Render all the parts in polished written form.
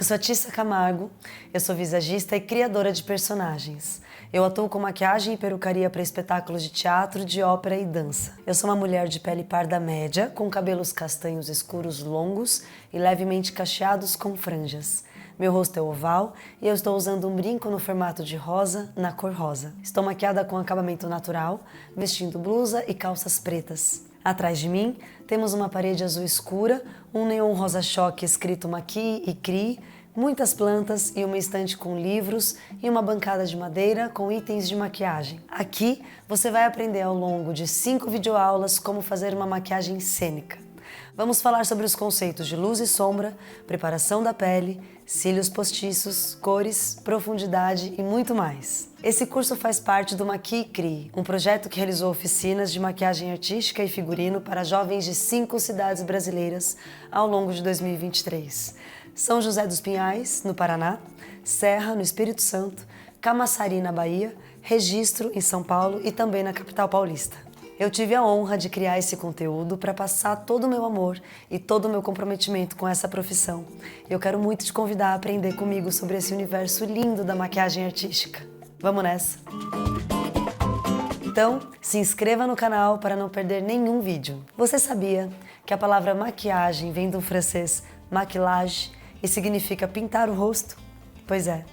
Eu sou a Tissa Camargo, eu sou visagista e criadora de personagens. Eu atuo com maquiagem e perucaria para espetáculos de teatro, de ópera e dança. Eu sou uma mulher de pele parda média, com cabelos castanhos escuros longos e levemente cacheados com franjas. Meu rosto é oval e eu estou usando um brinco no formato de rosa, na cor rosa. Estou maquiada com acabamento natural, vestindo blusa e calças pretas. Atrás de mim, temos uma parede azul escura, um neon rosa-choque escrito Maquie e Crie, muitas plantas e uma estante com livros e uma bancada de madeira com itens de maquiagem. Aqui, você vai aprender ao longo de 5 videoaulas como fazer uma maquiagem cênica. Vamos falar sobre os conceitos de luz e sombra, preparação da pele, cílios postiços, cores, profundidade e muito mais. Esse curso faz parte do Maquie Crie, um projeto que realizou oficinas de maquiagem artística e figurino para jovens de 5 cidades brasileiras ao longo de 2023. São José dos Pinhais, no Paraná, Serra, no Espírito Santo, Camaçari, na Bahia, Registro, em São Paulo e também na capital paulista. Eu tive a honra de criar esse conteúdo para passar todo o meu amor e todo o meu comprometimento com essa profissão. Eu quero muito te convidar a aprender comigo sobre esse universo lindo da maquiagem artística. Vamos nessa? Então, se inscreva no canal para não perder nenhum vídeo. Você sabia que a palavra maquiagem vem do francês maquillage e significa pintar o rosto? Pois é.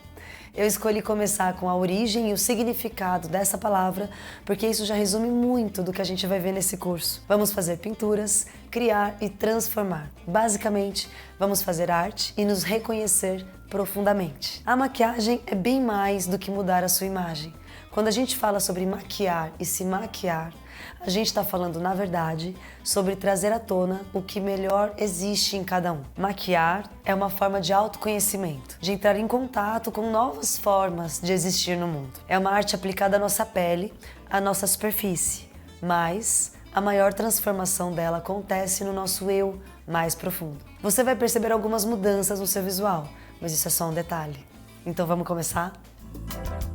Eu escolhi começar com a origem e o significado dessa palavra, porque isso já resume muito do que a gente vai ver nesse curso. Vamos fazer pinturas, criar e transformar. Basicamente, vamos fazer arte e nos reconhecer profundamente. A maquiagem é bem mais do que mudar a sua imagem. Quando a gente fala sobre maquiar e se maquiar, a gente está falando, na verdade, sobre trazer à tona o que melhor existe em cada um. Maquiar é uma forma de autoconhecimento, de entrar em contato com novas formas de existir no mundo. É uma arte aplicada à nossa pele, à nossa superfície, mas a maior transformação dela acontece no nosso eu mais profundo. Você vai perceber algumas mudanças no seu visual, mas isso é só um detalhe. Então vamos começar?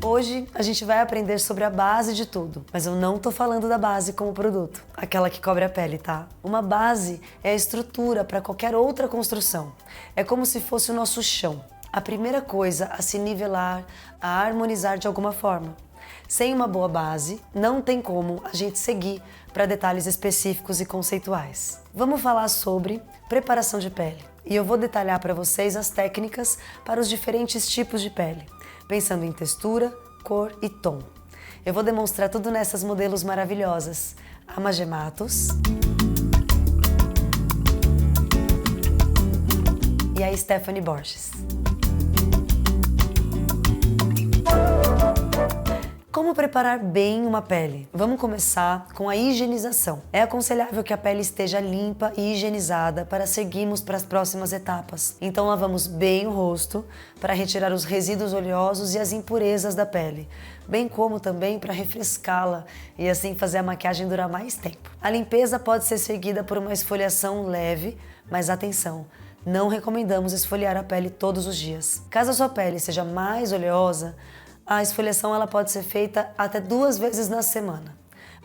Hoje a gente vai aprender sobre a base de tudo, mas eu não tô falando da base como produto, aquela que cobre a pele, tá? Uma base é a estrutura para qualquer outra construção. É como se fosse o nosso chão, a primeira coisa a se nivelar, a harmonizar de alguma forma. Sem uma boa base, não tem como a gente seguir para detalhes específicos e conceituais. Vamos falar sobre preparação de pele. E eu vou detalhar para vocês as técnicas para os diferentes tipos de pele, pensando em textura, cor e tom. Eu vou demonstrar tudo nessas modelos maravilhosas. A Magematos e a Stephanie Borges. Como preparar bem uma pele? Vamos começar com a higienização. É aconselhável que a pele esteja limpa e higienizada para seguirmos para as próximas etapas. Então lavamos bem o rosto para retirar os resíduos oleosos e as impurezas da pele, bem como também para refrescá-la e assim fazer a maquiagem durar mais tempo. A limpeza pode ser seguida por uma esfoliação leve, mas atenção! Não recomendamos esfoliar a pele todos os dias. Caso a sua pele seja mais oleosa, a esfoliação ela pode ser feita até 2 vezes na semana,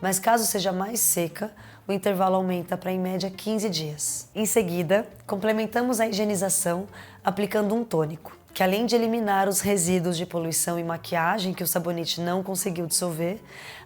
mas caso seja mais seca, o intervalo aumenta para em média 15 dias. Em seguida, complementamos a higienização aplicando um tônico, que além de eliminar os resíduos de poluição e maquiagem que o sabonete não conseguiu dissolver,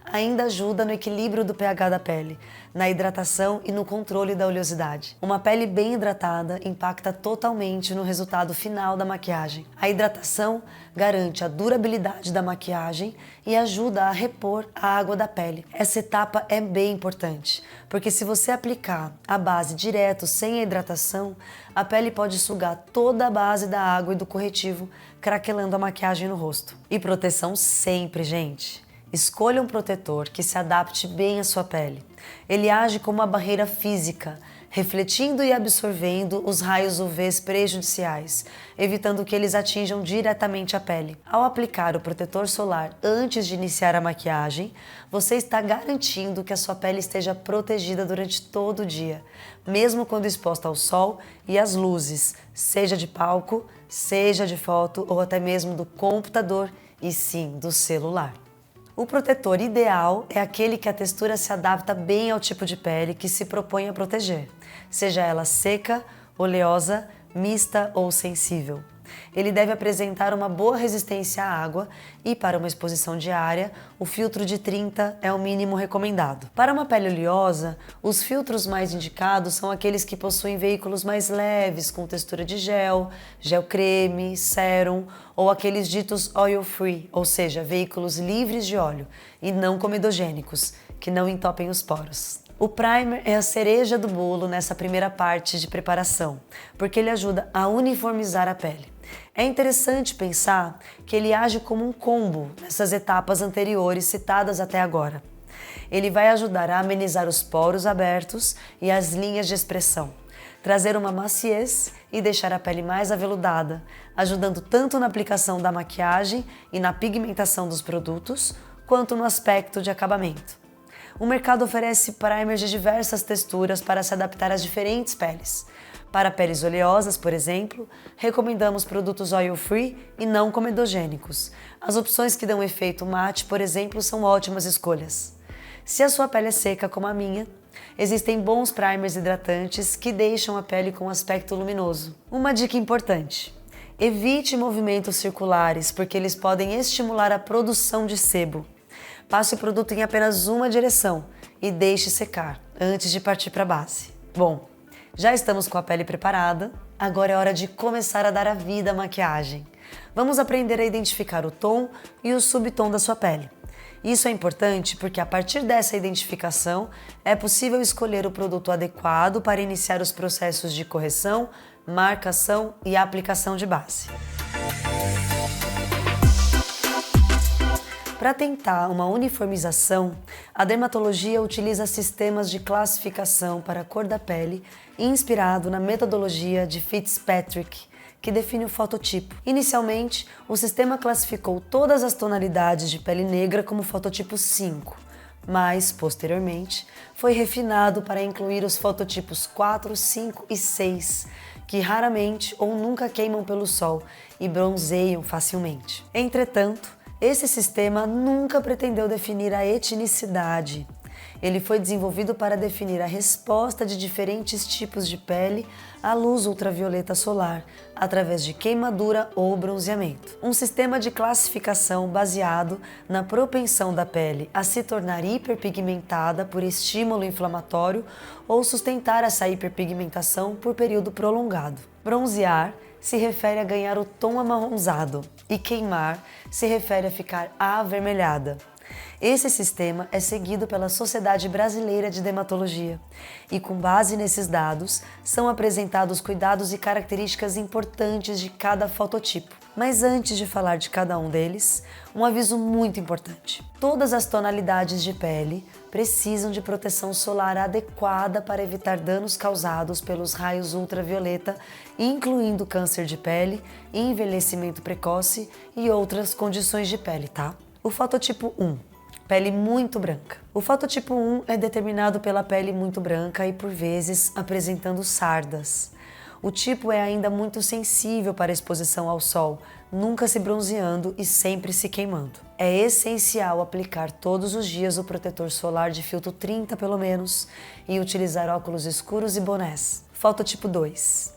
ainda ajuda no equilíbrio do pH da pele, na hidratação e no controle da oleosidade. Uma pele bem hidratada impacta totalmente no resultado final da maquiagem. A hidratação garante a durabilidade da maquiagem e ajuda a repor a água da pele. Essa etapa é bem importante, porque se você aplicar a base direto sem a hidratação, a pele pode sugar toda a base da água e do corretivo, craquelando a maquiagem no rosto. E proteção sempre, gente! Escolha um protetor que se adapte bem à sua pele. Ele age como uma barreira física, refletindo e absorvendo os raios UVs prejudiciais, evitando que eles atinjam diretamente a pele. Ao aplicar o protetor solar antes de iniciar a maquiagem, você está garantindo que a sua pele esteja protegida durante todo o dia, mesmo quando exposta ao sol e às luzes, seja de palco, seja de foto ou até mesmo do computador e sim, do celular. O protetor ideal é aquele que a textura se adapta bem ao tipo de pele que se propõe a proteger, seja ela seca, oleosa, mista ou sensível. Ele deve apresentar uma boa resistência à água e, para uma exposição diária, o filtro de 30 é o mínimo recomendado. Para uma pele oleosa, os filtros mais indicados são aqueles que possuem veículos mais leves, com textura de gel, gel creme, sérum ou aqueles ditos oil-free, ou seja, veículos livres de óleo e não comedogênicos, que não entopem os poros. O primer é a cereja do bolo nessa primeira parte de preparação, porque ele ajuda a uniformizar a pele. É interessante pensar que ele age como um combo nessas etapas anteriores citadas até agora. Ele vai ajudar a amenizar os poros abertos e as linhas de expressão, trazer uma maciez e deixar a pele mais aveludada, ajudando tanto na aplicação da maquiagem e na pigmentação dos produtos, quanto no aspecto de acabamento. O mercado oferece primers de diversas texturas para se adaptar às diferentes peles. Para peles oleosas, por exemplo, recomendamos produtos oil-free e não comedogênicos. As opções que dão efeito mate, por exemplo, são ótimas escolhas. Se a sua pele é seca como a minha, existem bons primers hidratantes que deixam a pele com um aspecto luminoso. Uma dica importante: evite movimentos circulares, porque eles podem estimular a produção de sebo. Passe o produto em apenas uma direção e deixe secar antes de partir para a base. Bom, já estamos com a pele preparada, agora é hora de começar a dar a vida à maquiagem. Vamos aprender a identificar o tom e o subtom da sua pele. Isso é importante porque a partir dessa identificação é possível escolher o produto adequado para iniciar os processos de correção, marcação e aplicação de base. Para tentar uma uniformização, a dermatologia utiliza sistemas de classificação para a cor da pele inspirado na metodologia de Fitzpatrick, que define o fototipo. Inicialmente, o sistema classificou todas as tonalidades de pele negra como fototipo 5, mas, posteriormente, foi refinado para incluir os fototipos 4, 5 e 6, que raramente ou nunca queimam pelo sol e bronzeiam facilmente. Entretanto, esse sistema nunca pretendeu definir a etnicidade. Ele foi desenvolvido para definir a resposta de diferentes tipos de pele à luz ultravioleta solar, através de queimadura ou bronzeamento. Um sistema de classificação baseado na propensão da pele a se tornar hiperpigmentada por estímulo inflamatório ou sustentar essa hiperpigmentação por período prolongado. Bronzear se refere a ganhar o tom amarronzado e queimar se refere a ficar avermelhada. Esse sistema é seguido pela Sociedade Brasileira de Dermatologia e, com base nesses dados, são apresentados cuidados e características importantes de cada fototipo. Mas antes de falar de cada um deles, um aviso muito importante. Todas as tonalidades de pele precisam de proteção solar adequada para evitar danos causados pelos raios ultravioleta, incluindo câncer de pele, envelhecimento precoce e outras condições de pele, tá? O fototipo 1, pele muito branca. O fototipo 1 é determinado pela pele muito branca e, por vezes, apresentando sardas. O tipo é ainda muito sensível para a exposição ao sol, nunca se bronzeando e sempre se queimando. É essencial aplicar todos os dias o protetor solar de filtro 30 pelo menos e utilizar óculos escuros e bonés. Fototipo 2,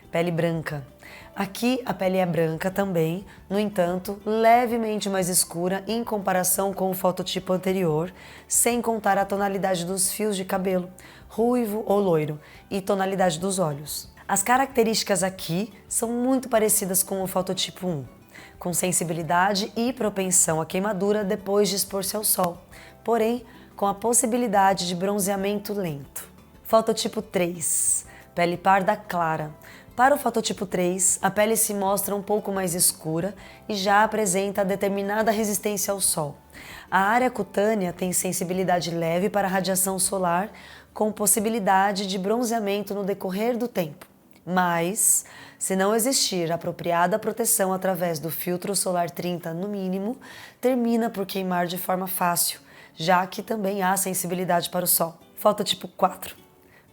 pele branca. Aqui a pele é branca também, no entanto, levemente mais escura em comparação com o fototipo anterior, sem contar a tonalidade dos fios de cabelo, ruivo ou loiro, e tonalidade dos olhos. As características aqui são muito parecidas com o fototipo 1, com sensibilidade e propensão à queimadura depois de expor-se ao sol, porém com a possibilidade de bronzeamento lento. Fototipo 3, pele parda clara. Para o fototipo 3, a pele se mostra um pouco mais escura e já apresenta determinada resistência ao sol. A área cutânea tem sensibilidade leve para a radiação solar, com possibilidade de bronzeamento no decorrer do tempo. Mas, se não existir apropriada proteção através do filtro solar 30 no mínimo, termina por queimar de forma fácil, já que também há sensibilidade para o sol. Fototipo 4.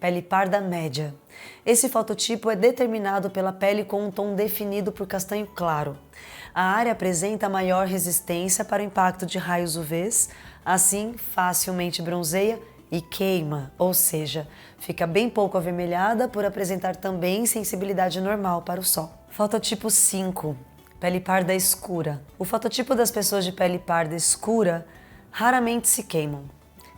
Pele parda média. Esse fototipo é determinado pela pele com um tom definido por castanho claro. A área apresenta maior resistência para o impacto de raios UVs, assim facilmente bronzeia e queima, ou seja, fica bem pouco avermelhada por apresentar também sensibilidade normal para o sol. Fototipo 5. Pele parda escura. O fototipo das pessoas de pele parda escura raramente se queimam.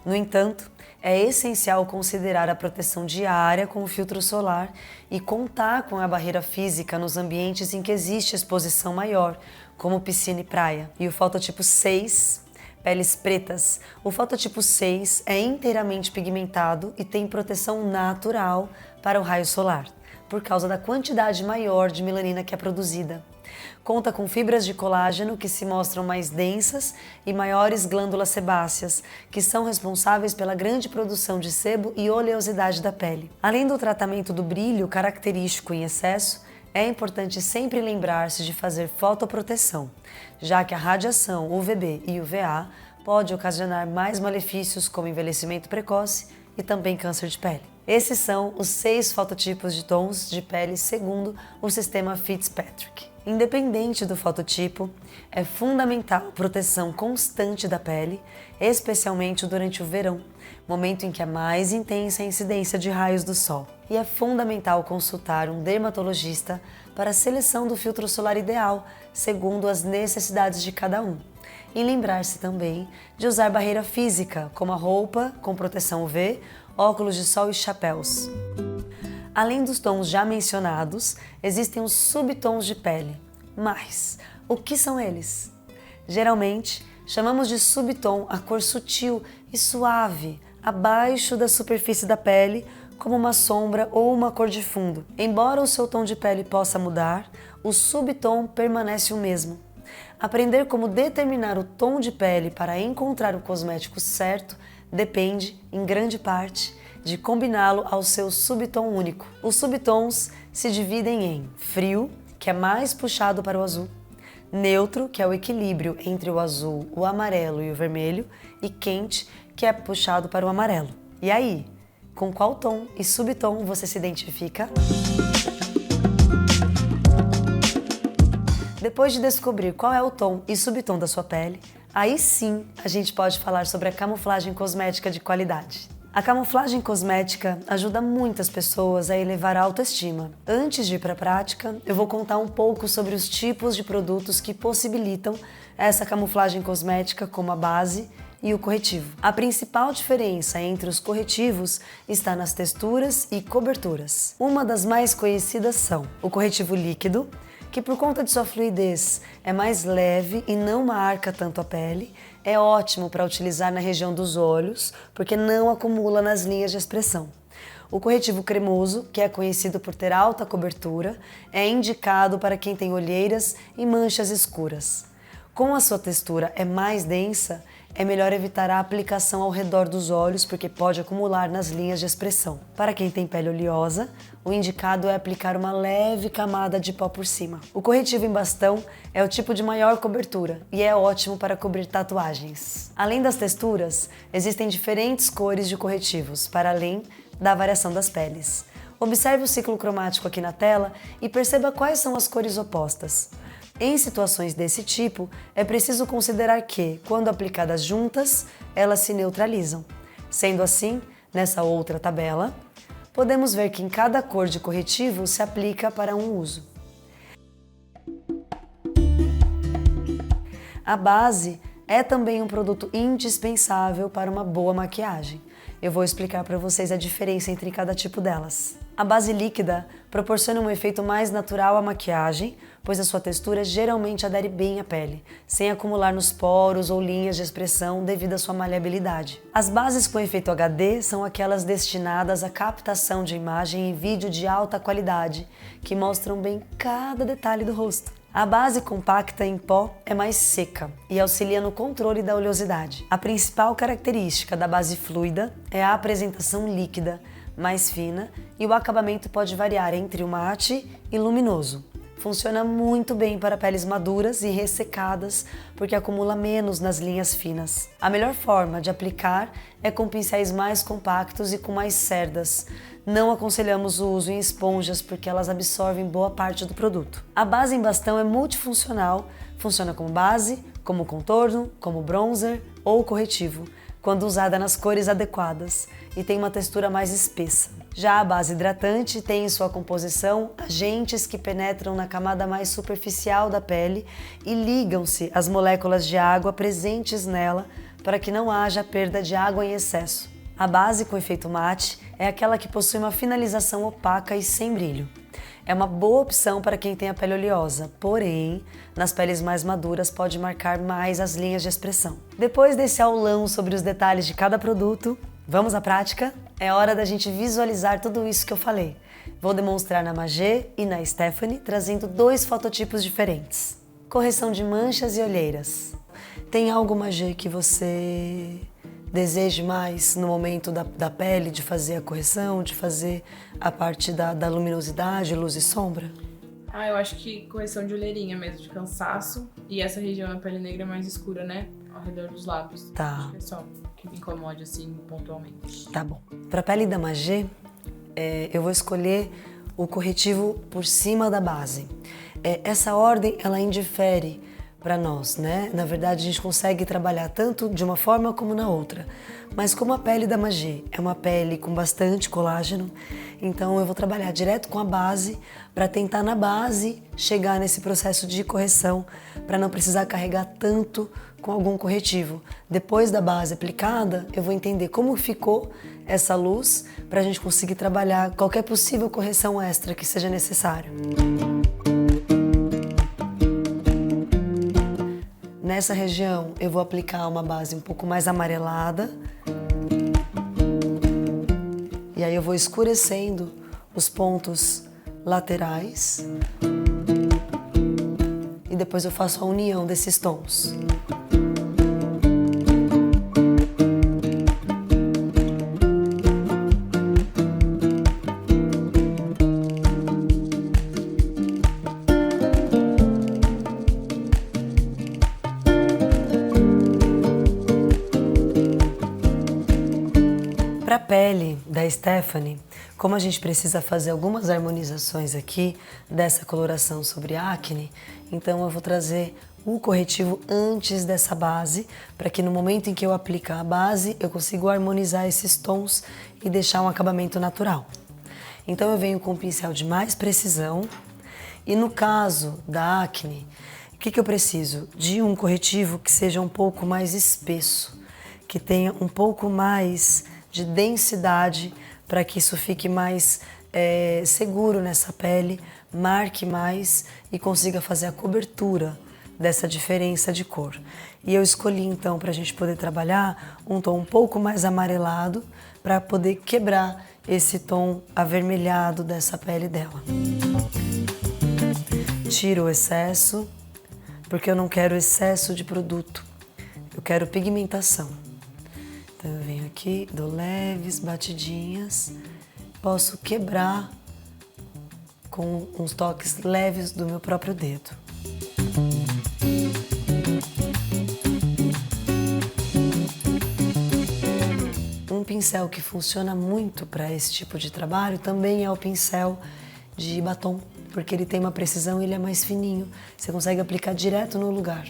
No entanto, é essencial considerar a proteção diária com o filtro solar e contar com a barreira física nos ambientes em que existe exposição maior, como piscina e praia. E o fototipo 6, peles pretas. O fototipo 6 é inteiramente pigmentado e tem proteção natural para o raio solar, por causa da quantidade maior de melanina que é produzida. Conta com fibras de colágeno que se mostram mais densas e maiores glândulas sebáceas, que são responsáveis pela grande produção de sebo e oleosidade da pele. Além do tratamento do brilho característico em excesso, é importante sempre lembrar-se de fazer fotoproteção, já que a radiação UVB e UVA pode ocasionar mais malefícios como envelhecimento precoce e também câncer de pele. Esses são os 6 fototipos de tons de pele segundo o sistema Fitzpatrick. Independente do fototipo, é fundamental a proteção constante da pele, especialmente durante o verão, momento em que é mais intensa a incidência de raios do sol. E é fundamental consultar um dermatologista para a seleção do filtro solar ideal, segundo as necessidades de cada um. E lembrar-se também de usar barreira física, como a roupa com proteção UV, óculos de sol e chapéus. Além dos tons já mencionados, existem os subtons de pele. Mas, o que são eles? Geralmente, chamamos de subtom a cor sutil e suave, abaixo da superfície da pele, como uma sombra ou uma cor de fundo. Embora o seu tom de pele possa mudar, o subtom permanece o mesmo. Aprender como determinar o tom de pele para encontrar o cosmético certo depende, em grande parte, de combiná-lo ao seu subtom único. Os subtons se dividem em frio, que é mais puxado para o azul, neutro, que é o equilíbrio entre o azul, o amarelo e o vermelho, e quente, que é puxado para o amarelo. E aí, com qual tom e subtom você se identifica? Depois de descobrir qual é o tom e subtom da sua pele, aí sim a gente pode falar sobre a camuflagem cosmética de qualidade. A camuflagem cosmética ajuda muitas pessoas a elevar a autoestima. Antes de ir para a prática, eu vou contar um pouco sobre os tipos de produtos que possibilitam essa camuflagem cosmética, como a base e o corretivo. A principal diferença entre os corretivos está nas texturas e coberturas. Uma das mais conhecidas são o corretivo líquido, que por conta de sua fluidez é mais leve e não marca tanto a pele, é ótimo para utilizar na região dos olhos, porque não acumula nas linhas de expressão. O corretivo cremoso, que é conhecido por ter alta cobertura, é indicado para quem tem olheiras e manchas escuras. Como a sua textura é mais densa, é melhor evitar a aplicação ao redor dos olhos, porque pode acumular nas linhas de expressão. Para quem tem pele oleosa, o indicado é aplicar uma leve camada de pó por cima. O corretivo em bastão é o tipo de maior cobertura e é ótimo para cobrir tatuagens. Além das texturas, existem diferentes cores de corretivos, para além da variação das peles. Observe o ciclo cromático aqui na tela e perceba quais são as cores opostas. Em situações desse tipo, é preciso considerar que, quando aplicadas juntas, elas se neutralizam. Sendo assim, nessa outra tabela, podemos ver que em cada cor de corretivo se aplica para um uso. A base é também um produto indispensável para uma boa maquiagem. Eu vou explicar para vocês a diferença entre cada tipo delas. A base líquida proporciona um efeito mais natural à maquiagem, pois a sua textura geralmente adere bem à pele, sem acumular nos poros ou linhas de expressão devido à sua maleabilidade. As bases com efeito HD são aquelas destinadas à captação de imagem em vídeo de alta qualidade, que mostram bem cada detalhe do rosto. A base compacta em pó é mais seca e auxilia no controle da oleosidade. A principal característica da base fluida é a apresentação líquida, mais fina, e o acabamento pode variar entre o mate e luminoso. Funciona muito bem para peles maduras e ressecadas, porque acumula menos nas linhas finas. A melhor forma de aplicar é com pincéis mais compactos e com mais cerdas. Não aconselhamos o uso em esponjas, porque elas absorvem boa parte do produto. A base em bastão é multifuncional, funciona como base, como contorno, como bronzer ou corretivo. quando usada nas cores adequadas e tem uma textura mais espessa. Já a base hidratante tem em sua composição agentes que penetram na camada mais superficial da pele e ligam-se às moléculas de água presentes nela para que não haja perda de água em excesso. A base com efeito mate é aquela que possui uma finalização opaca e sem brilho. É uma boa opção para quem tem a pele oleosa, porém, nas peles mais maduras pode marcar mais as linhas de expressão. Depois desse aulão sobre os detalhes de cada produto, vamos à prática? É hora da gente visualizar tudo isso que eu falei. Vou demonstrar na Magé e na Stephanie, trazendo 2 fototipos diferentes. Correção de manchas e olheiras. Tem algo, Magé, que você deseje mais no momento da pele, de fazer a correção, de fazer a parte da luminosidade, luz e sombra? Eu acho que correção de olheirinha mesmo, de cansaço. E essa região da pele negra é mais escura, né? Ao redor dos lábios. Tá. Acho que é só que me incomode assim pontualmente. Tá bom. Pra pele da Magé, eu vou escolher o corretivo por cima da base. Essa ordem, ela indifere para nós, né? Na verdade, a gente consegue trabalhar tanto de uma forma como na outra. Mas como a pele da Magé é uma pele com bastante colágeno, então eu vou trabalhar direto com a base para tentar na base chegar nesse processo de correção, para não precisar carregar tanto com algum corretivo. Depois da base aplicada, eu vou entender como ficou essa luz para a gente conseguir trabalhar qualquer possível correção extra que seja necessário. Nessa região eu vou aplicar uma base um pouco mais amarelada e aí eu vou escurecendo os pontos laterais e depois eu faço a união desses tons. Para a pele da Stephanie, como a gente precisa fazer algumas harmonizações aqui dessa coloração sobre acne, então eu vou trazer o corretivo antes dessa base, para que no momento em que eu aplicar a base, eu consiga harmonizar esses tons e deixar um acabamento natural. Então eu venho com um pincel de mais precisão e no caso da acne, o que eu preciso? De um corretivo que seja um pouco mais espesso, que tenha um pouco mais de densidade para que isso fique mais seguro nessa pele, marque mais e consiga fazer a cobertura dessa diferença de cor. E eu escolhi então, para a gente poder trabalhar, um tom um pouco mais amarelado para poder quebrar esse tom avermelhado dessa pele dela. Tiro o excesso, porque eu não quero excesso de produto, eu quero pigmentação. Então eu venho aqui, dou leves batidinhas, posso quebrar com uns toques leves do meu próprio dedo. Um pincel que funciona muito para esse tipo de trabalho também é o pincel de batom, porque ele tem uma precisão e ele é mais fininho, você consegue aplicar direto no lugar.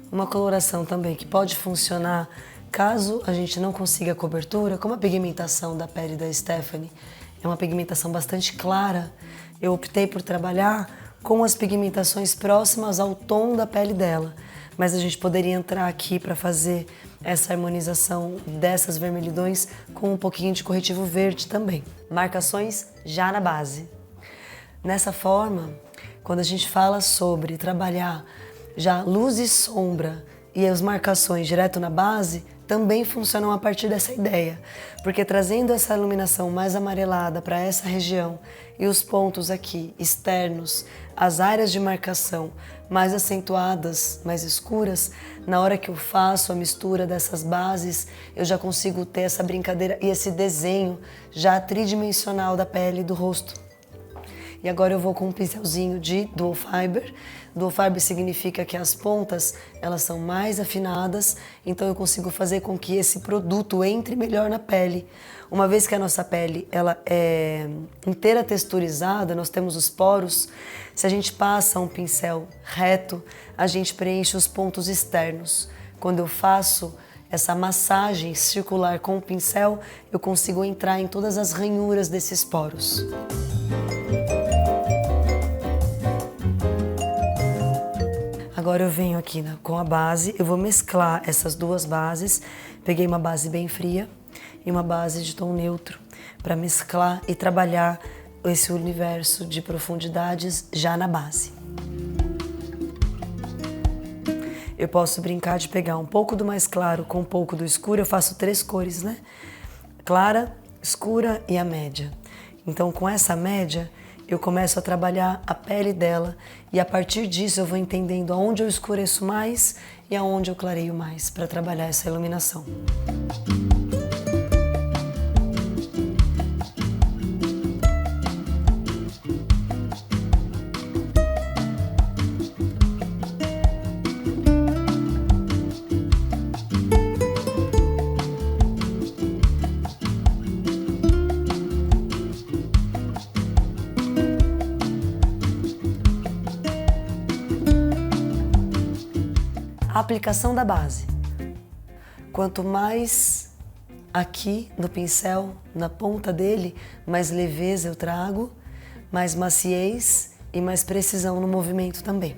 Uma coloração também que pode funcionar caso a gente não consiga cobertura, como a pigmentação da pele da Stephanie é uma pigmentação bastante clara, eu optei por trabalhar com as pigmentações próximas ao tom da pele dela, mas a gente poderia entrar aqui para fazer essa harmonização dessas vermelhidões com um pouquinho de corretivo verde também. Marcações já na base. Nessa forma, quando a gente fala sobre trabalhar já luz e sombra e as marcações direto na base, também funcionam a partir dessa ideia, porque trazendo essa iluminação mais amarelada para essa região e os pontos aqui externos, as áreas de marcação mais acentuadas, mais escuras, na hora que eu faço a mistura dessas bases, eu já consigo ter essa brincadeira e esse desenho já tridimensional da pele e do rosto. E agora eu vou com um pincelzinho de Dual Fiber. Dual Fiber significa que as pontas, elas são mais afinadas, então eu consigo fazer com que esse produto entre melhor na pele. Uma vez que a nossa pele ela é inteira texturizada, nós temos os poros, se a gente passa um pincel reto, a gente preenche os pontos externos. Quando eu faço essa massagem circular com o pincel, eu consigo entrar em todas as ranhuras desses poros. Agora eu venho aqui com a base, eu vou mesclar essas duas bases. Peguei uma base bem fria e uma base de tom neutro para mesclar e trabalhar esse universo de profundidades já na base. Eu posso brincar de pegar um pouco do mais claro com um pouco do escuro, eu faço 3 cores, né? Clara, escura e a média. Então com essa média, eu começo a trabalhar a pele dela e a partir disso eu vou entendendo aonde eu escureço mais e aonde eu clareio mais para trabalhar essa iluminação. A aplicação da base. Quanto mais aqui no pincel, na ponta dele, mais leveza eu trago, mais maciez e mais precisão no movimento também.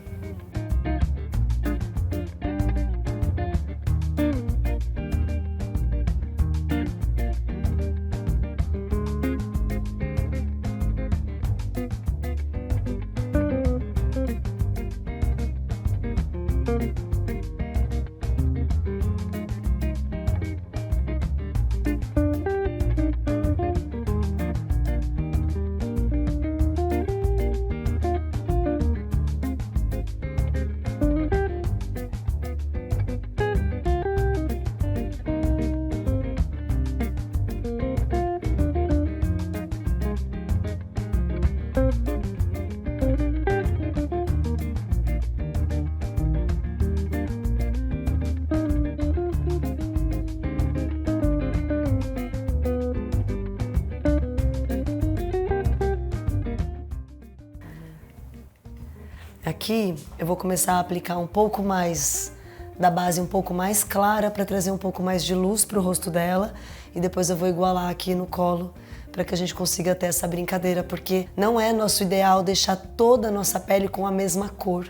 Aqui eu vou começar a aplicar um pouco mais da base um pouco mais clara para trazer um pouco mais de luz para o rosto dela e depois eu vou igualar aqui no colo para que a gente consiga ter essa brincadeira, porque não é nosso ideal deixar toda a nossa pele com a mesma cor,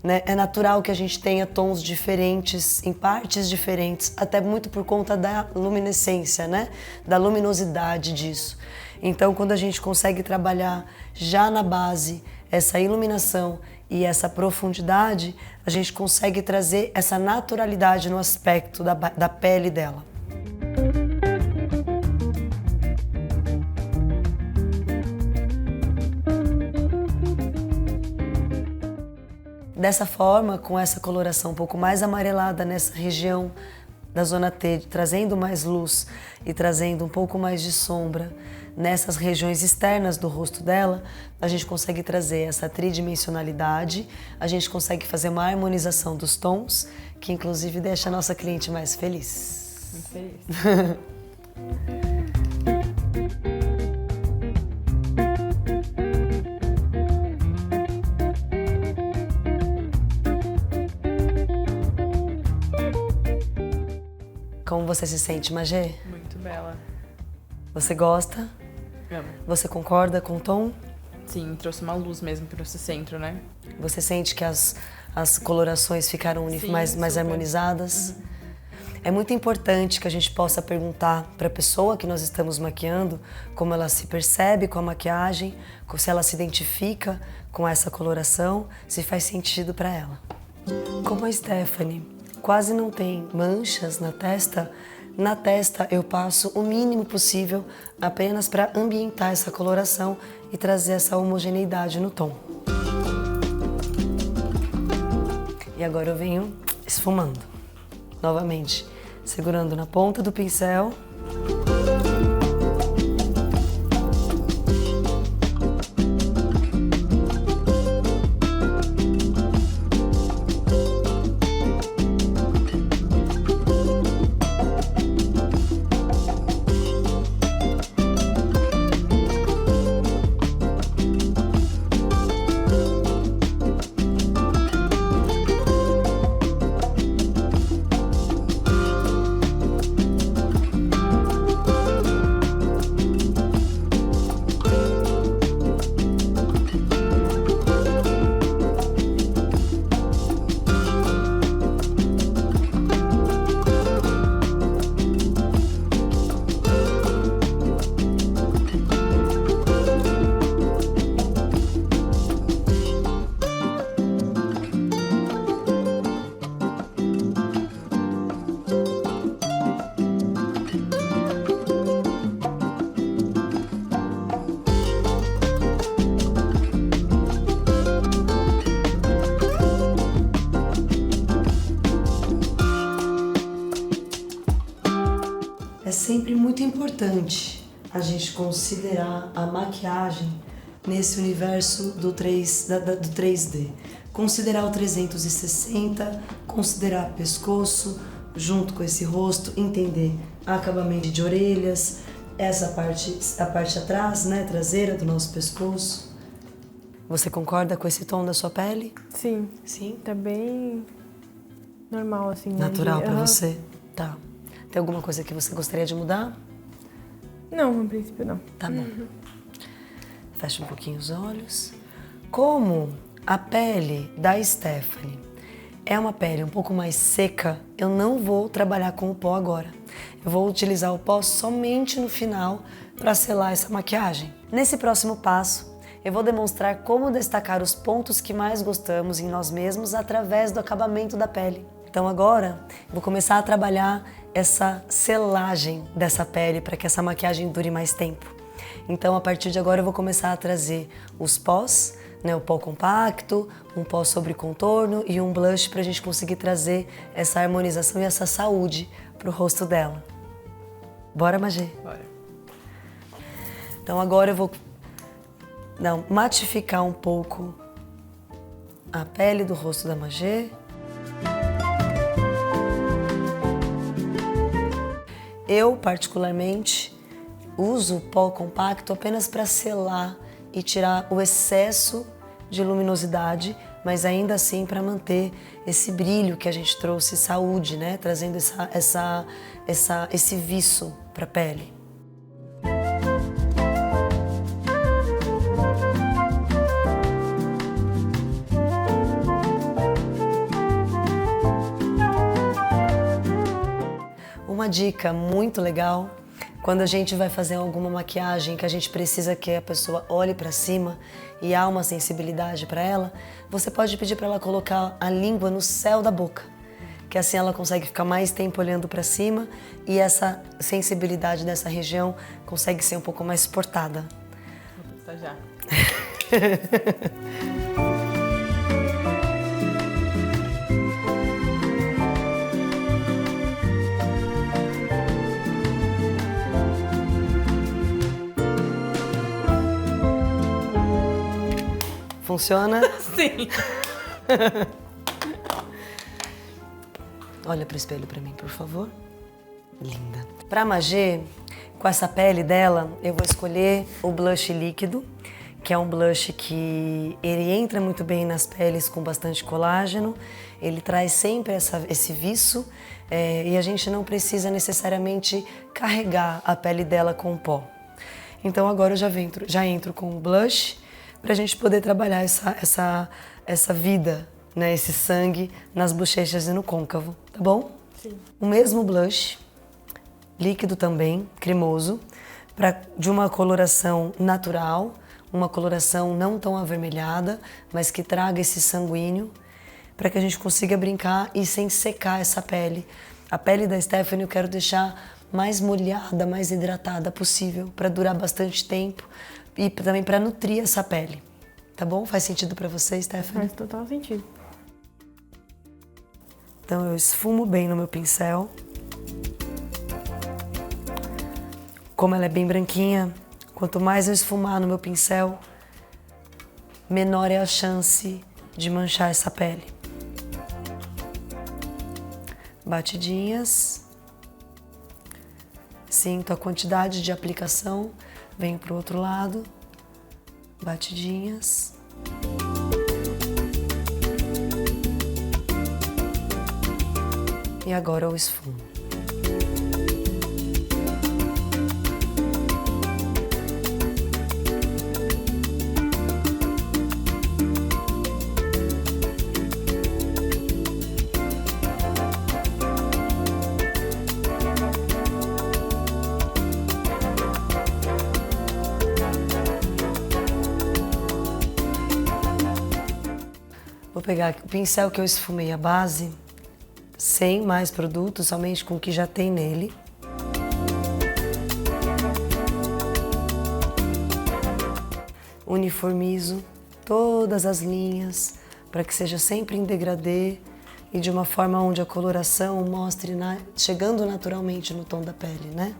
né? É natural que a gente tenha tons diferentes, em partes diferentes, até muito por conta da luminescência, né? Da luminosidade disso. Então, quando a gente consegue trabalhar já na base essa iluminação e essa profundidade, a gente consegue trazer essa naturalidade no aspecto da pele dela. Dessa forma, com essa coloração um pouco mais amarelada nessa região da zona T, trazendo mais luz e trazendo um pouco mais de sombra nessas regiões externas do rosto dela, a gente consegue trazer essa tridimensionalidade, a gente consegue fazer uma harmonização dos tons, que inclusive deixa a nossa cliente mais feliz. Muito feliz. Como você se sente, Magê? Muito bela. Você gosta? Amo. Você concorda com o tom? Sim, trouxe uma luz mesmo para esse centro, né? Você sente que as colorações ficaram Sim, mais harmonizadas? Uhum. É muito importante que a gente possa perguntar para a pessoa que nós estamos maquiando como ela se percebe com a maquiagem, se ela se identifica com essa coloração, se faz sentido para ela. Como a Stephanie, quase não tem manchas na testa eu passo o mínimo possível apenas para ambientar essa coloração e trazer essa homogeneidade no tom. E agora eu venho esfumando, novamente, segurando na ponta do pincel. É sempre muito importante a gente considerar a maquiagem nesse universo do 3D. Considerar o 360, considerar pescoço junto com esse rosto, entender acabamento de orelhas, a parte atrás, né, traseira do nosso pescoço. Você concorda com esse tom da sua pele? Sim. Sim? Tá bem normal, assim. Natural pra você? Tá. Tem alguma coisa que você gostaria de mudar? Não, no princípio não. Tá bom. Fecha um pouquinho os olhos. Como a pele da Stephanie é uma pele um pouco mais seca, eu não vou trabalhar com o pó agora. Eu vou utilizar o pó somente no final para selar essa maquiagem. Nesse próximo passo, eu vou demonstrar como destacar os pontos que mais gostamos em nós mesmos através do acabamento da pele. Então agora, eu vou começar a trabalhar essa selagem dessa pele para que essa maquiagem dure mais tempo. Então, a partir de agora, eu vou começar a trazer os pós, né, o pó compacto, um pó sobre contorno e um blush para a gente conseguir trazer essa harmonização e essa saúde para o rosto dela. Bora, Magê? Bora. Então, agora eu vou matificar um pouco a pele do rosto da Magê. Eu, particularmente, uso o pó compacto apenas para selar e tirar o excesso de luminosidade, mas ainda assim para manter esse brilho que a gente trouxe, saúde, né? Trazendo esse viço para a pele. Uma dica muito legal, quando a gente vai fazer alguma maquiagem que a gente precisa que a pessoa olhe para cima e há uma sensibilidade para ela, você pode pedir para ela colocar a língua no céu da boca, que assim ela consegue ficar mais tempo olhando para cima e essa sensibilidade dessa região consegue ser um pouco mais suportada. Vou testar já. Funciona? Sim. Olha pro espelho pra mim, por favor. Linda. Pra Magê, com essa pele dela, eu vou escolher o blush líquido, que é um blush que ele entra muito bem nas peles com bastante colágeno. Ele traz sempre esse viço e a gente não precisa necessariamente carregar a pele dela com pó. Então agora eu já entro com o blush, para a gente poder trabalhar essa vida, né, esse sangue nas bochechas e no côncavo, tá bom? Sim. O mesmo blush, líquido também, cremoso, de uma coloração natural, uma coloração não tão avermelhada, mas que traga esse sanguíneo, para que a gente consiga brincar e sem secar essa pele. A pele da Stephanie eu quero deixar mais molhada, mais hidratada possível, para durar bastante tempo e também para nutrir essa pele. Tá bom? Faz sentido para você, Stephanie? Faz total sentido. Então eu esfumo bem no meu pincel. Como ela é bem branquinha, quanto mais eu esfumar no meu pincel, menor é a chance de manchar essa pele. Batidinhas. Sinto a quantidade de aplicação. Venho para o outro lado. Batidinhas. E agora eu esfumo. Vou pegar o pincel que eu esfumei a base, sem mais produto, somente com o que já tem nele. Uniformizo todas as linhas para que seja sempre em degradê e de uma forma onde a coloração mostre chegando naturalmente no tom da pele, né?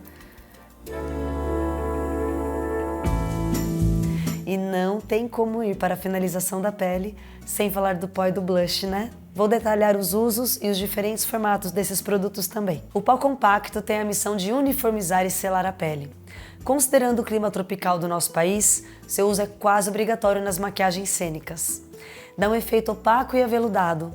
E não tem como ir para a finalização da pele sem falar do pó e do blush, né? Vou detalhar os usos e os diferentes formatos desses produtos também. O pó compacto tem a missão de uniformizar e selar a pele. Considerando o clima tropical do nosso país, seu uso é quase obrigatório nas maquiagens cênicas. Dá um efeito opaco e aveludado.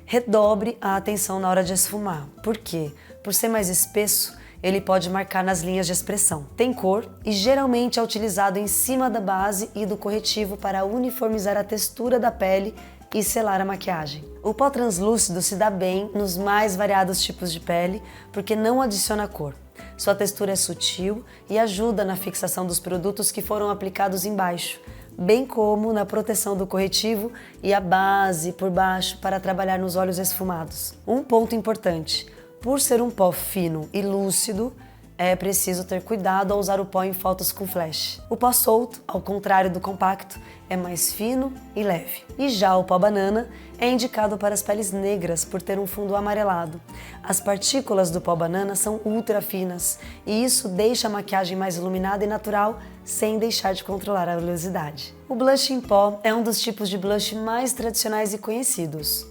Redobre a atenção na hora de esfumar. Por quê? Por ser mais espesso, ele pode marcar nas linhas de expressão. Tem cor e geralmente é utilizado em cima da base e do corretivo para uniformizar a textura da pele e selar a maquiagem. O pó translúcido se dá bem nos mais variados tipos de pele porque não adiciona cor. Sua textura é sutil e ajuda na fixação dos produtos que foram aplicados embaixo, bem como na proteção do corretivo e a base por baixo para trabalhar nos olhos esfumados. Um ponto importante: por ser um pó fino e lúcido, é preciso ter cuidado ao usar o pó em fotos com flash. O pó solto, ao contrário do compacto, é mais fino e leve. E já o pó banana é indicado para as peles negras por ter um fundo amarelado. As partículas do pó banana são ultra finas e isso deixa a maquiagem mais iluminada e natural sem deixar de controlar a oleosidade. O blush em pó é um dos tipos de blush mais tradicionais e conhecidos.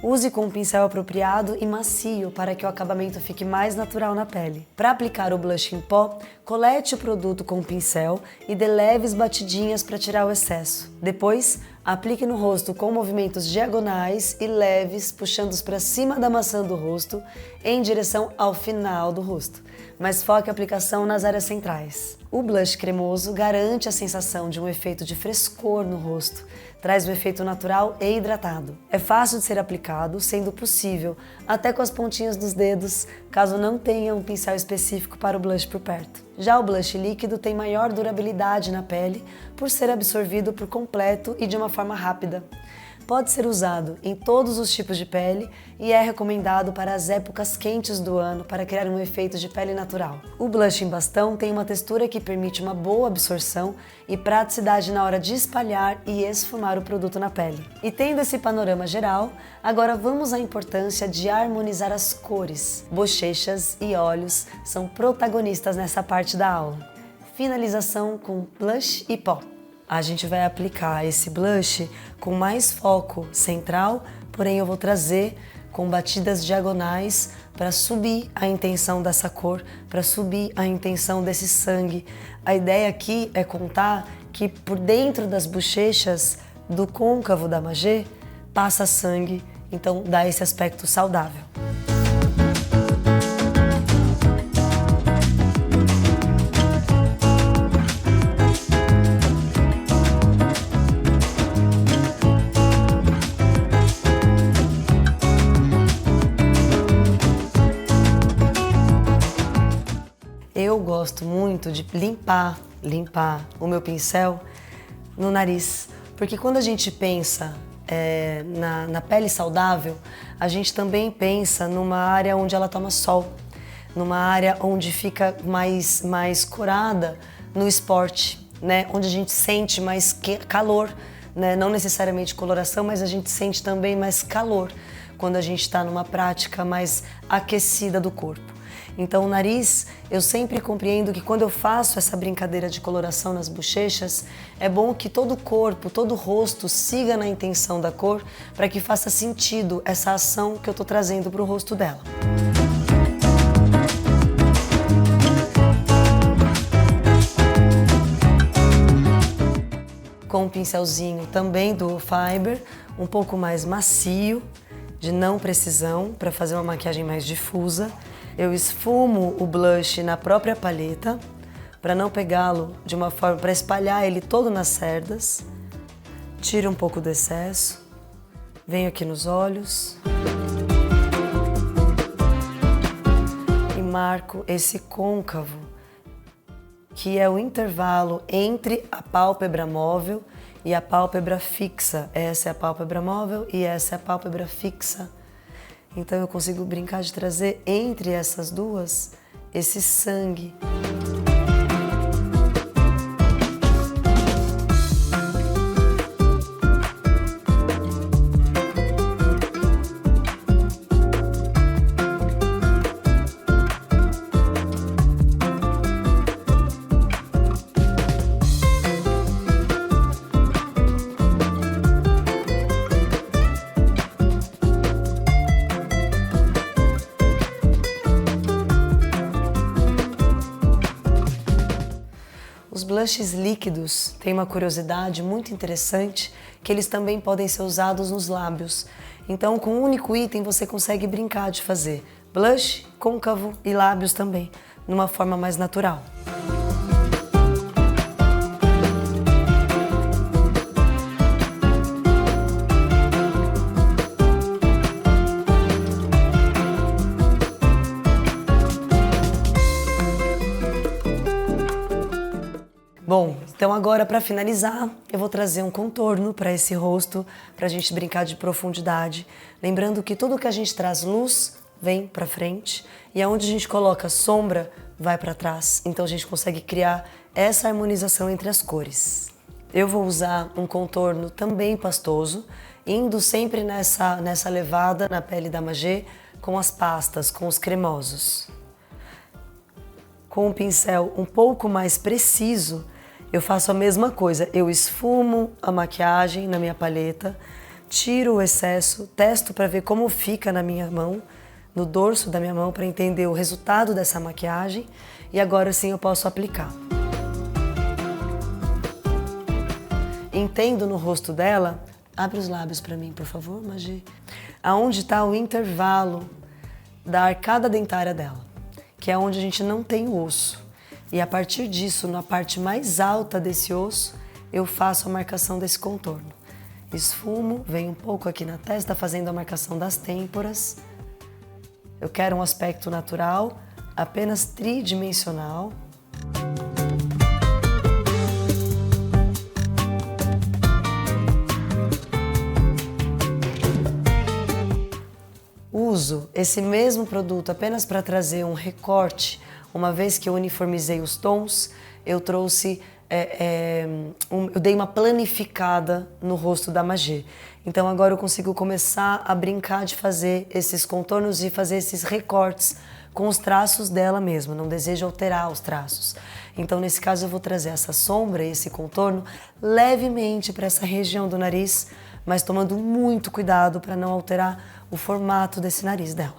Use com um pincel apropriado e macio para que o acabamento fique mais natural na pele. Para aplicar o blush em pó, colete o produto com o pincel e dê leves batidinhas para tirar o excesso. Depois, aplique no rosto com movimentos diagonais e leves, puxando-os para cima da maçã do rosto em direção ao final do rosto, mas foque a aplicação nas áreas centrais. O blush cremoso garante a sensação de um efeito de frescor no rosto, traz o efeito natural e hidratado. É fácil de ser aplicado, sendo possível até com as pontinhas dos dedos, caso não tenha um pincel específico para o blush por perto. Já o blush líquido tem maior durabilidade na pele por ser absorvido por completo e de uma forma rápida. Pode ser usado em todos os tipos de pele e é recomendado para as épocas quentes do ano para criar um efeito de pele natural. O blush em bastão tem uma textura que permite uma boa absorção e praticidade na hora de espalhar e esfumar o produto na pele. E tendo esse panorama geral, agora vamos à importância de harmonizar as cores. Bochechas e olhos são protagonistas nessa parte da aula. Finalização com blush e pó. A gente vai aplicar esse blush com mais foco central, porém eu vou trazer com batidas diagonais para subir a intenção dessa cor, para subir a intenção desse sangue. A ideia aqui é contar que por dentro das bochechas do côncavo da Magé passa sangue, então dá esse aspecto saudável. Eu gosto muito de limpar o meu pincel no nariz, porque quando a gente pensa na pele saudável, a gente também pensa numa área onde ela toma sol, numa área onde fica mais corada no esporte, né? Onde a gente sente mais calor, né? Não necessariamente coloração, mas a gente sente também mais calor quando a gente está numa prática mais aquecida do corpo. Então o nariz, eu sempre compreendo que quando eu faço essa brincadeira de coloração nas bochechas, é bom que todo o corpo, todo o rosto siga na intenção da cor para que faça sentido essa ação que eu estou trazendo para o rosto dela. Com um pincelzinho também do Fiber, um pouco mais macio, de não precisão, para fazer uma maquiagem mais difusa. Eu esfumo o blush na própria paleta, para não pegá-lo de uma forma, para espalhar ele todo nas cerdas. Tiro um pouco do excesso, venho aqui nos olhos e marco esse côncavo, que é o intervalo entre a pálpebra móvel e a pálpebra fixa. Essa é a pálpebra móvel e essa é a pálpebra fixa. Então eu consigo brincar de trazer entre essas duas esse sangue. Os blushes líquidos têm uma curiosidade muito interessante, que eles também podem ser usados nos lábios. Então, com um único item, você consegue brincar de fazer blush, côncavo e lábios também, numa forma mais natural. Bom, então agora para finalizar, eu vou trazer um contorno para esse rosto, para a gente brincar de profundidade. Lembrando que tudo que a gente traz luz vem para frente e aonde a gente coloca sombra vai para trás. Então a gente consegue criar essa harmonização entre as cores. Eu vou usar um contorno também pastoso, indo sempre nessa levada na pele da Magé com as pastas, com os cremosos. Com um pincel um pouco mais preciso, eu faço a mesma coisa, eu esfumo a maquiagem na minha paleta, tiro o excesso, testo para ver como fica na minha mão, no dorso da minha mão, para entender o resultado dessa maquiagem e agora sim eu posso aplicar. Entendo no rosto dela, abre os lábios para mim, por favor, Magé, aonde está o intervalo da arcada dentária dela, que é onde a gente não tem o osso. E a partir disso, na parte mais alta desse osso, eu faço a marcação desse contorno. Esfumo, venho um pouco aqui na testa, fazendo a marcação das têmporas. Eu quero um aspecto natural, apenas tridimensional. Uso esse mesmo produto apenas para trazer um recorte. Uma vez que eu uniformizei os tons, eu trouxe, eu dei uma planificada no rosto da Magé. Então agora eu consigo começar a brincar de fazer esses contornos e fazer esses recortes com os traços dela mesma, não desejo alterar os traços. Então nesse caso eu vou trazer essa sombra e esse contorno levemente para essa região do nariz, mas tomando muito cuidado para não alterar o formato desse nariz dela.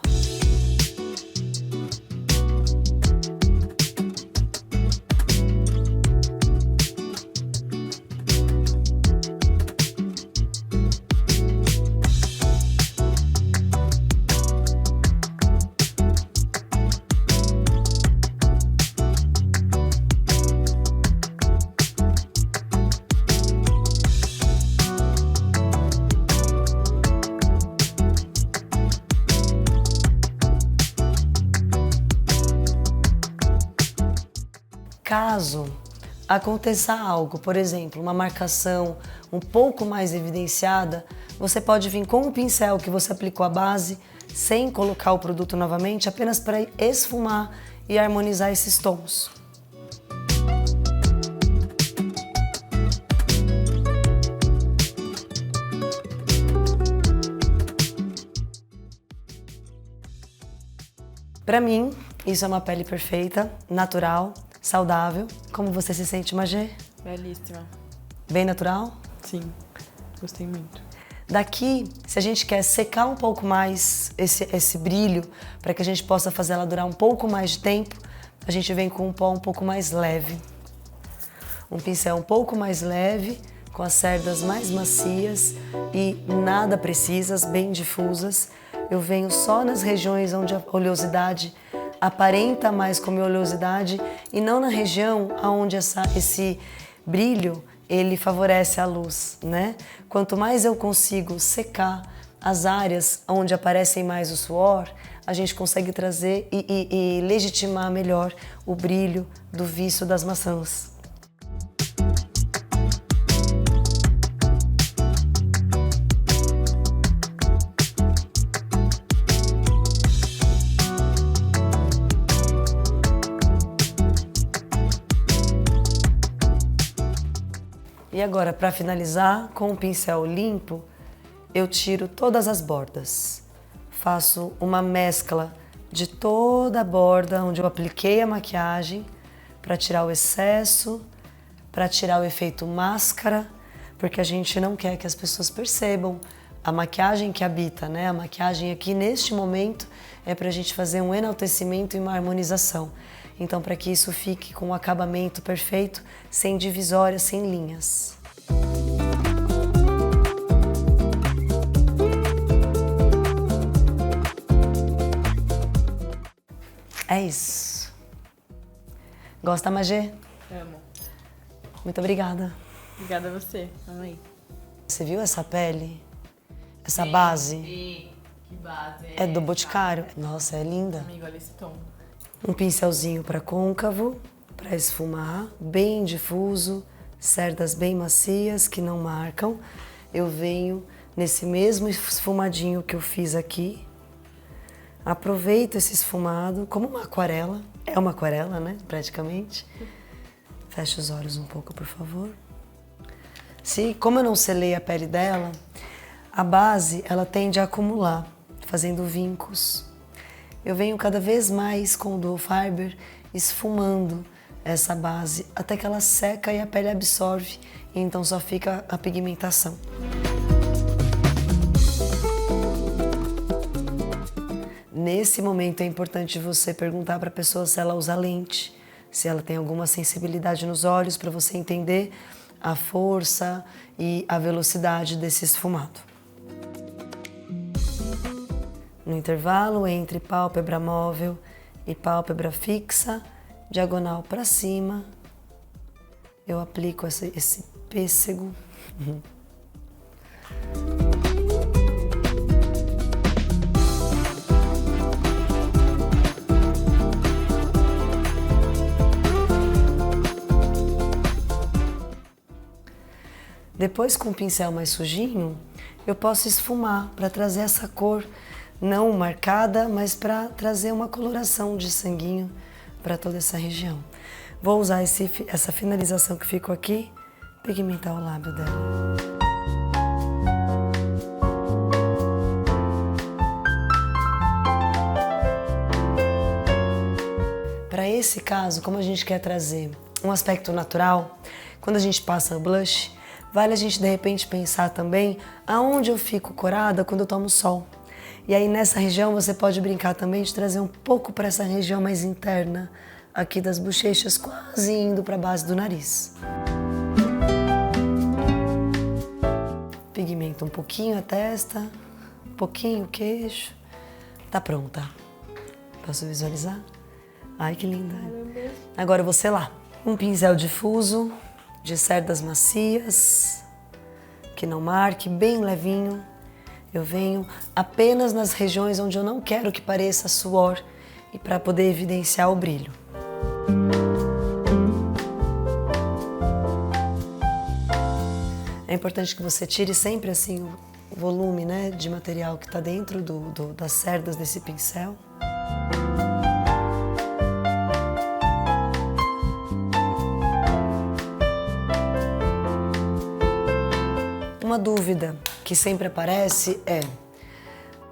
Caso aconteça algo, por exemplo, uma marcação um pouco mais evidenciada, Você pode vir com o pincel que você aplicou a base, sem colocar o produto novamente, apenas para esfumar e harmonizar esses tons. Para mim, isso é uma pele perfeita, natural, saudável. Como você se sente, Magê? Belíssima. Bem natural? Sim, gostei muito. Daqui, se a gente quer secar um pouco mais esse brilho, para que a gente possa fazer ela durar um pouco mais de tempo, a gente vem com um pó um pouco mais leve. Um pincel um pouco mais leve, com as cerdas mais macias e nada precisas, bem difusas. Eu venho só nas regiões onde a oleosidade aparenta mais como oleosidade e não na região onde esse brilho ele favorece a luz, né? Quanto mais eu consigo secar as áreas onde aparecem mais o suor, a gente consegue trazer e legitimar melhor o brilho do viço das maçãs. E agora, para finalizar, com o pincel limpo, eu tiro todas as bordas. Faço uma mescla de toda a borda onde eu apliquei a maquiagem para tirar o excesso, para tirar o efeito máscara, porque a gente não quer que as pessoas percebam a maquiagem que habita, né? A maquiagem aqui neste momento é para a gente fazer um enaltecimento e uma harmonização. Então, para que isso fique com um acabamento perfeito, sem divisórias, sem linhas. É isso. Gosta, Magê? Amo. Muito obrigada. Obrigada a você. Amei. Você viu essa pele? Essa base? Que base É do Boticário. Nossa, é linda. Amigo, olha esse tom. Um pincelzinho para côncavo, para esfumar, bem difuso, cerdas bem macias que não marcam. Eu venho nesse mesmo esfumadinho que eu fiz aqui. Aproveito esse esfumado como uma aquarela. É uma aquarela, né? Praticamente. Fecha os olhos um pouco, por favor. Como eu não selei a pele dela, a base ela tende a acumular, fazendo vincos. Eu venho cada vez mais com o Duo Fiber esfumando essa base até que ela seca e a pele absorve, e então só fica a pigmentação. Nesse momento é importante você perguntar para a pessoa se ela usa lente, se ela tem alguma sensibilidade nos olhos, para você entender a força e a velocidade desse esfumado. No intervalo entre pálpebra móvel e pálpebra fixa, diagonal para cima, eu aplico esse pêssego. Depois, com o pincel mais sujinho, eu posso esfumar para trazer essa cor não marcada, mas para trazer uma coloração de sanguinho para toda essa região. Vou usar essa finalização que ficou aqui, pigmentar o lábio dela. Para esse caso, como a gente quer trazer um aspecto natural, quando a gente passa o blush, vale a gente de repente pensar também aonde eu fico corada quando eu tomo sol. E aí nessa região você pode brincar também de trazer um pouco para essa região mais interna, aqui das bochechas, quase indo para a base do nariz. Pigmenta um pouquinho a testa, um pouquinho o queixo. Tá pronta. Posso visualizar? Ai, que linda. Agora eu vou selar. Um pincel difuso, de cerdas macias, que não marque, bem levinho. Eu venho apenas nas regiões onde eu não quero que pareça suor e para poder evidenciar o brilho. É importante que você tire sempre assim o volume, né, de material que está dentro das cerdas desse pincel. Uma dúvida que sempre aparece é: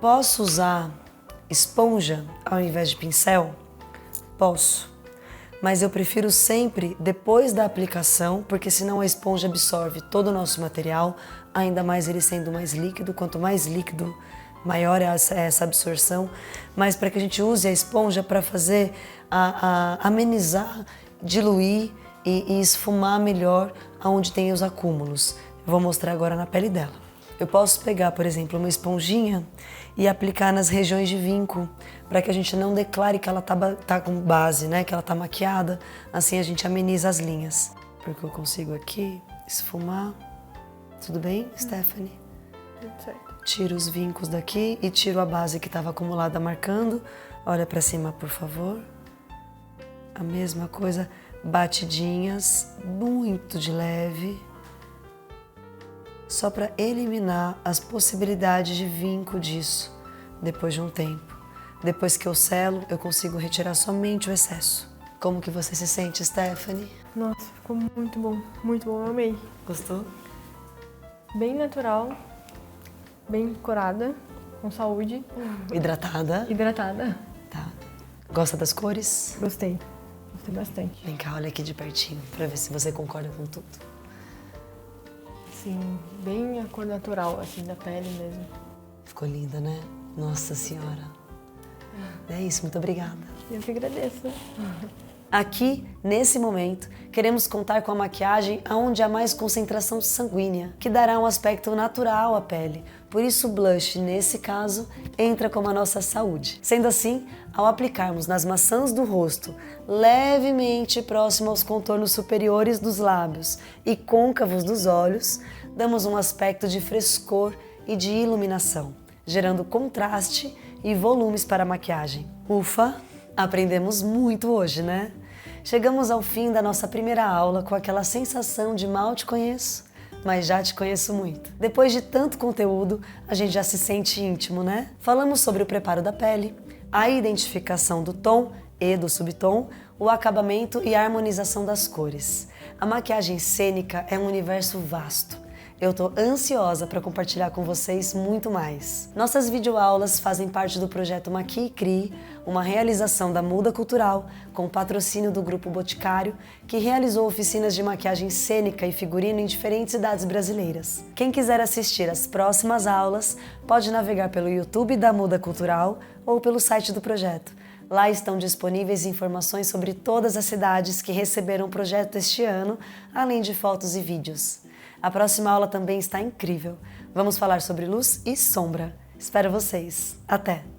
posso usar esponja ao invés de pincel? Posso, mas eu prefiro sempre depois da aplicação, porque senão a esponja absorve todo o nosso material, ainda mais ele sendo mais líquido. Quanto mais líquido, maior é essa absorção. Mas para que a gente use a esponja para fazer, amenizar, diluir e esfumar melhor aonde tem os acúmulos. Eu vou mostrar agora na pele dela. Eu posso pegar, por exemplo, uma esponjinha e aplicar nas regiões de vinco, para que a gente não declare que ela tá com base, né? Que ela tá maquiada. Assim a gente ameniza as linhas. Porque eu consigo aqui esfumar. Tudo bem, Stephanie? Tudo certo. Tiro os vincos daqui e tiro a base que estava acumulada marcando. Olha para cima, por favor. A mesma coisa, batidinhas, muito de leve. Só para eliminar as possibilidades de vinco disso depois de um tempo. Depois que eu selo, eu consigo retirar somente o excesso. Como que você se sente, Stephanie? Nossa, ficou muito bom, eu amei. Gostou? Bem natural, bem corada, com saúde. Hidratada? Hidratada. Tá. Gosta das cores? Gostei bastante. Vem cá, olha aqui de pertinho, para ver se você concorda com tudo. Sim, bem a cor natural, assim, da pele mesmo. Ficou linda, né? Nossa Senhora. É isso, muito obrigada. Eu que agradeço. Aqui, nesse momento, queremos contar com a maquiagem onde há mais concentração sanguínea, que dará um aspecto natural à pele. Por isso o blush, nesse caso, entra como a nossa saúde. Sendo assim, ao aplicarmos nas maçãs do rosto, levemente próximo aos contornos superiores dos lábios e côncavos dos olhos, damos um aspecto de frescor e de iluminação, gerando contraste e volumes para a maquiagem. Ufa! Aprendemos muito hoje, né? Chegamos ao fim da nossa primeira aula com aquela sensação de mal te conheço, mas já te conheço muito. Depois de tanto conteúdo, a gente já se sente íntimo, né? Falamos sobre o preparo da pele, a identificação do tom e do subtom, o acabamento e a harmonização das cores. A maquiagem cênica é um universo vasto. Eu tô ansiosa para compartilhar com vocês muito mais. Nossas videoaulas fazem parte do projeto Maqui e Crie, uma realização da Muda Cultural, com patrocínio do Grupo Boticário, que realizou oficinas de maquiagem cênica e figurino em diferentes cidades brasileiras. Quem quiser assistir às próximas aulas, pode navegar pelo YouTube da Muda Cultural ou pelo site do projeto. Lá estão disponíveis informações sobre todas as cidades que receberam o projeto este ano, além de fotos e vídeos. A próxima aula também está incrível. Vamos falar sobre luz e sombra. Espero vocês. Até!